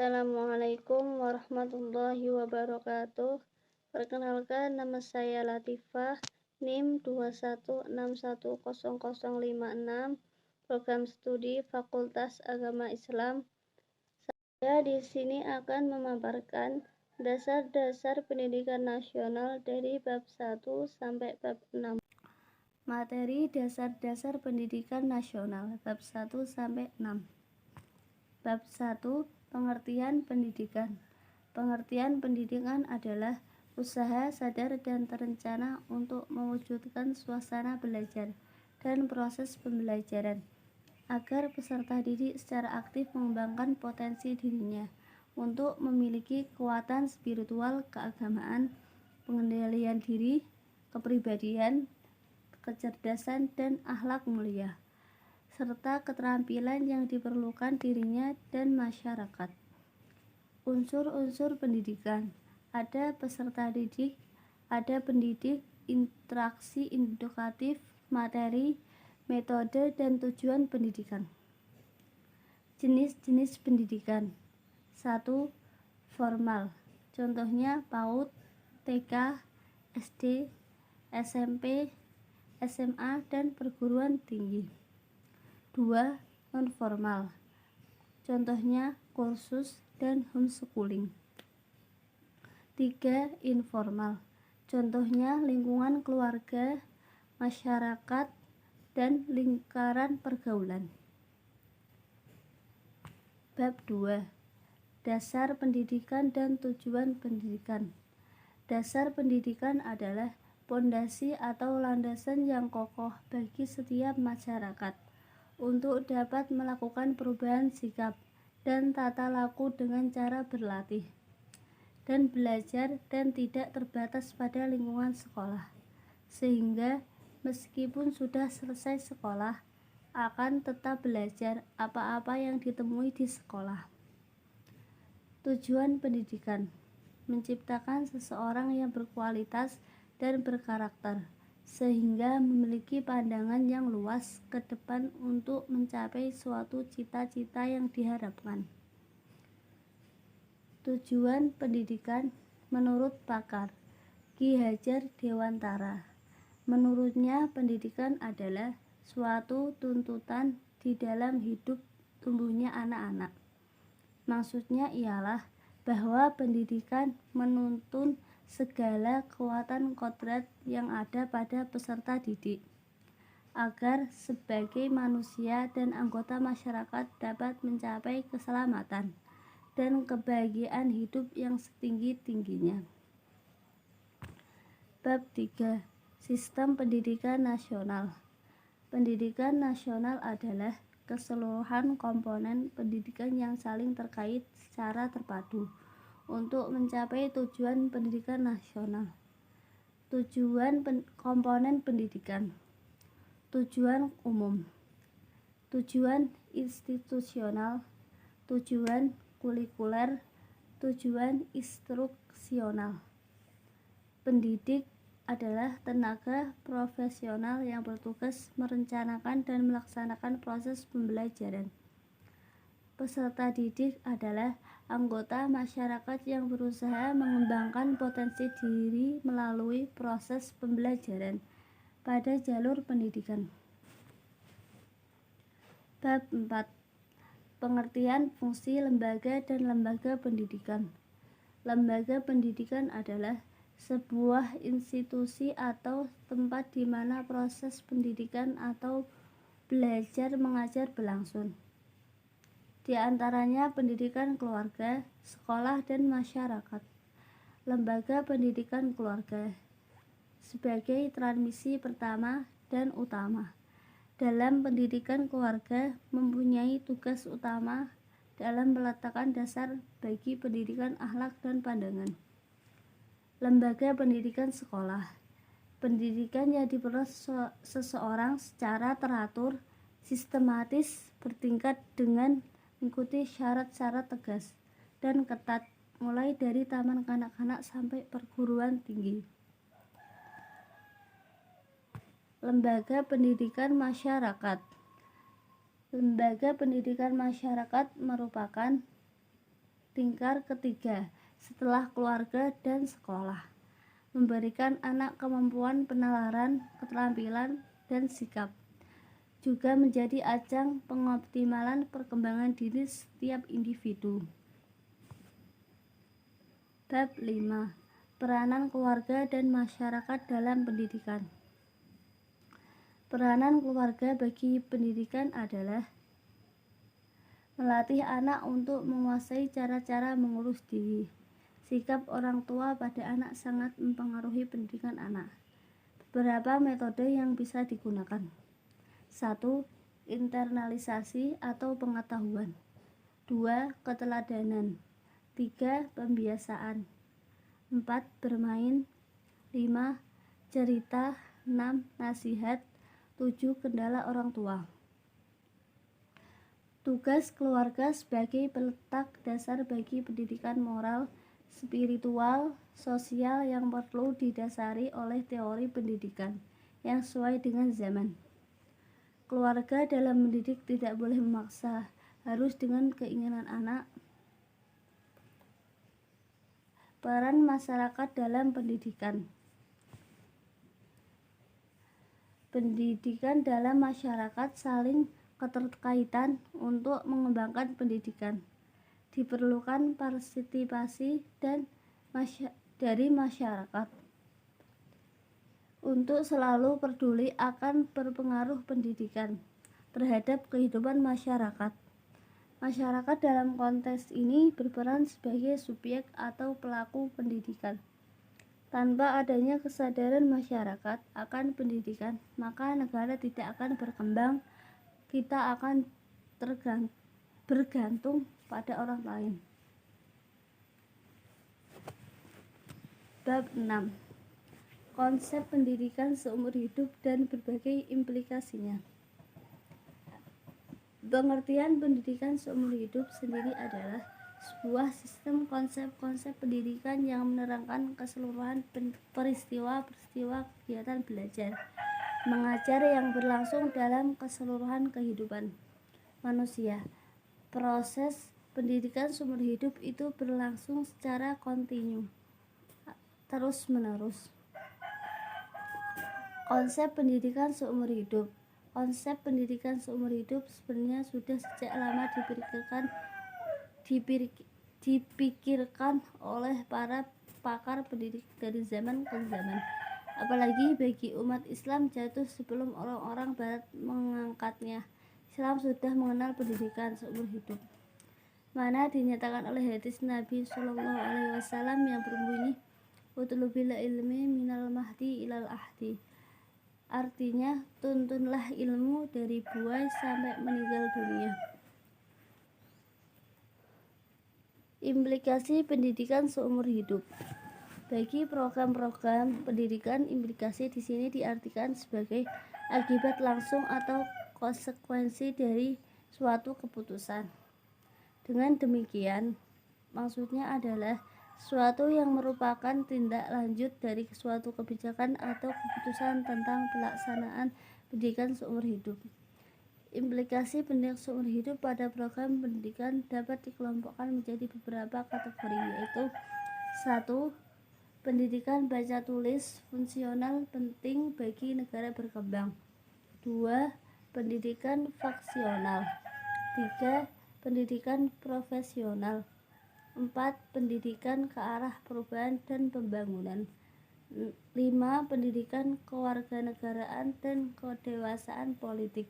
Assalamualaikum warahmatullahi wabarakatuh. Perkenalkan, nama saya Latifah, NIM 216100056, Program Studi Fakultas Agama Islam. Saya di sini akan memaparkan dasar-dasar pendidikan nasional dari bab 1 sampai bab 6. Materi dasar-dasar pendidikan nasional bab 1 sampai 6. Bab 1. Pengertian pendidikan. Pengertian pendidikan adalah usaha sadar dan terencana untuk mewujudkan suasana belajar dan proses pembelajaran agar peserta didik secara aktif mengembangkan potensi dirinya untuk memiliki kekuatan spiritual, keagamaan, pengendalian diri, kepribadian, kecerdasan, dan akhlak mulia, serta keterampilan yang diperlukan dirinya dan masyarakat. Unsur-unsur pendidikan: ada peserta didik, ada pendidik, interaksi edukatif, materi, metode, dan tujuan pendidikan. Jenis-jenis pendidikan. 1. Formal. Contohnya PAUD, TK, SD, SMP, SMA, dan perguruan tinggi. 2. Non-formal. Contohnya kursus dan homeschooling. 3. Informal. Contohnya lingkungan keluarga, masyarakat, dan lingkaran pergaulan. Bab 2. Dasar pendidikan dan tujuan pendidikan. Dasar pendidikan adalah pondasi atau landasan yang kokoh bagi setiap masyarakat untuk dapat melakukan perubahan sikap dan tata laku dengan cara berlatih dan belajar dan tidak terbatas pada lingkungan sekolah, sehingga meskipun sudah selesai sekolah akan tetap belajar apa-apa yang ditemui di sekolah. Tujuan pendidikan: menciptakan seseorang yang berkualitas dan berkarakter sehingga memiliki pandangan yang luas ke depan untuk mencapai suatu cita-cita yang diharapkan. Tujuan pendidikan menurut pakar Ki Hajar Dewantara. Menurutnya, pendidikan adalah suatu tuntutan di dalam hidup tumbuhnya anak-anak. Maksudnya ialah bahwa pendidikan menuntun segala kekuatan kodrat yang ada pada peserta didik agar sebagai manusia dan anggota masyarakat dapat mencapai keselamatan dan kebahagiaan hidup yang setinggi-tingginya. Bab 3. Sistem pendidikan nasional. Pendidikan nasional adalah keseluruhan komponen pendidikan yang saling terkait secara terpadu untuk mencapai tujuan pendidikan nasional. Tujuan komponen pendidikan. Tujuan umum, tujuan institusional, tujuan kurikuler, tujuan instruksional. Pendidik adalah tenaga profesional yang bertugas merencanakan dan melaksanakan proses pembelajaran. Peserta didik adalah anggota masyarakat yang berusaha mengembangkan potensi diri melalui proses pembelajaran pada jalur pendidikan. Bab 4. Pengertian fungsi lembaga dan lembaga pendidikan. Lembaga pendidikan adalah sebuah institusi atau tempat di mana proses pendidikan atau belajar mengajar berlangsung. Di antaranya pendidikan keluarga, sekolah, dan masyarakat. Lembaga pendidikan keluarga sebagai transmisi pertama dan utama dalam pendidikan keluarga mempunyai tugas utama dalam meletakkan dasar bagi pendidikan akhlak dan pandangan. Lembaga pendidikan sekolah, pendidikan yang diperoleh seseorang secara teratur, sistematis, bertingkat dengan mengikuti syarat-syarat tegas dan ketat mulai dari taman kanak-kanak sampai perguruan tinggi. Lembaga pendidikan masyarakat. Lembaga pendidikan masyarakat merupakan Tingkat ketiga, setelah keluarga dan sekolah, memberikan anak kemampuan penalaran, keterampilan, dan sikap. Juga menjadi ajang pengoptimalan perkembangan diri setiap individu. Bab 5. Peranan keluarga dan masyarakat dalam pendidikan. Peranan keluarga bagi pendidikan adalah melatih anak untuk menguasai cara-cara mengurus diri. Sikap orang tua pada anak sangat mempengaruhi pendidikan anak. Beberapa metode yang bisa digunakan. 1. Internalisasi atau pengetahuan. 2. Keteladanan. 3. Pembiasaan. 4. Bermain. 5. Cerita. 6. Nasihat. 7. Kendala orang tua. Tugas keluarga sebagai peletak dasar bagi pendidikan moral, spiritual, sosial yang perlu didasari oleh teori pendidikan yang sesuai dengan zaman. Keluarga dalam mendidik tidak boleh memaksa, harus dengan keinginan anak. Peran masyarakat dalam pendidikan. Pendidikan dalam masyarakat saling keterkaitan. Untuk mengembangkan pendidikan diperlukan partisipasi dari masyarakat untuk selalu peduli akan berpengaruh pendidikan terhadap kehidupan masyarakat. Masyarakat dalam konteks ini berperan sebagai subjek atau pelaku pendidikan. Tanpa adanya kesadaran masyarakat akan pendidikan, maka negara tidak akan berkembang. Kita akan bergantung pada orang lain. Bab 6. Konsep pendidikan seumur hidup dan berbagai implikasinya. Pengertian pendidikan seumur hidup sendiri adalah sebuah sistem konsep-konsep pendidikan yang menerangkan keseluruhan peristiwa-peristiwa kegiatan belajar, mengajar yang berlangsung dalam keseluruhan kehidupan manusia. Proses pendidikan seumur hidup itu berlangsung secara kontinu, terus-menerus. Konsep pendidikan seumur hidup. Konsep pendidikan seumur hidup sebenarnya sudah sejak lama dipikirkan oleh para pakar pendidik dari zaman ke zaman. Apalagi bagi umat Islam jatuh sebelum orang-orang Barat mengangkatnya. Islam sudah mengenal pendidikan seumur hidup, mana dinyatakan oleh hadis Nabi SAW yang berbunyi utlubil ilmi minal mahdi ilal ahdi. Artinya, tuntunlah ilmu dari buai sampai meninggal dunia. Implikasi pendidikan seumur hidup. Bagi program-program pendidikan, implikasi di sini diartikan sebagai akibat langsung atau konsekuensi dari suatu keputusan. Dengan demikian, maksudnya adalah suatu yang merupakan tindak lanjut dari suatu kebijakan atau keputusan tentang pelaksanaan pendidikan seumur hidup. Implikasi pendidikan seumur hidup pada program pendidikan dapat dikelompokkan menjadi beberapa kategori, yaitu 1. Pendidikan baca tulis fungsional penting bagi negara berkembang. 2. Pendidikan faksional. 3. Pendidikan profesional. 4. Pendidikan ke arah perubahan dan pembangunan. 5. Pendidikan kewarganegaraan dan kedewasaan politik.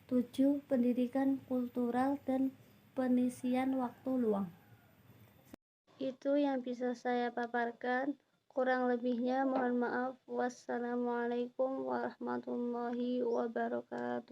7. Pendidikan kultural dan pengisian waktu luang. Itu yang bisa saya paparkan. Kurang lebihnya mohon maaf. Wassalamualaikum warahmatullahi wabarakatuh.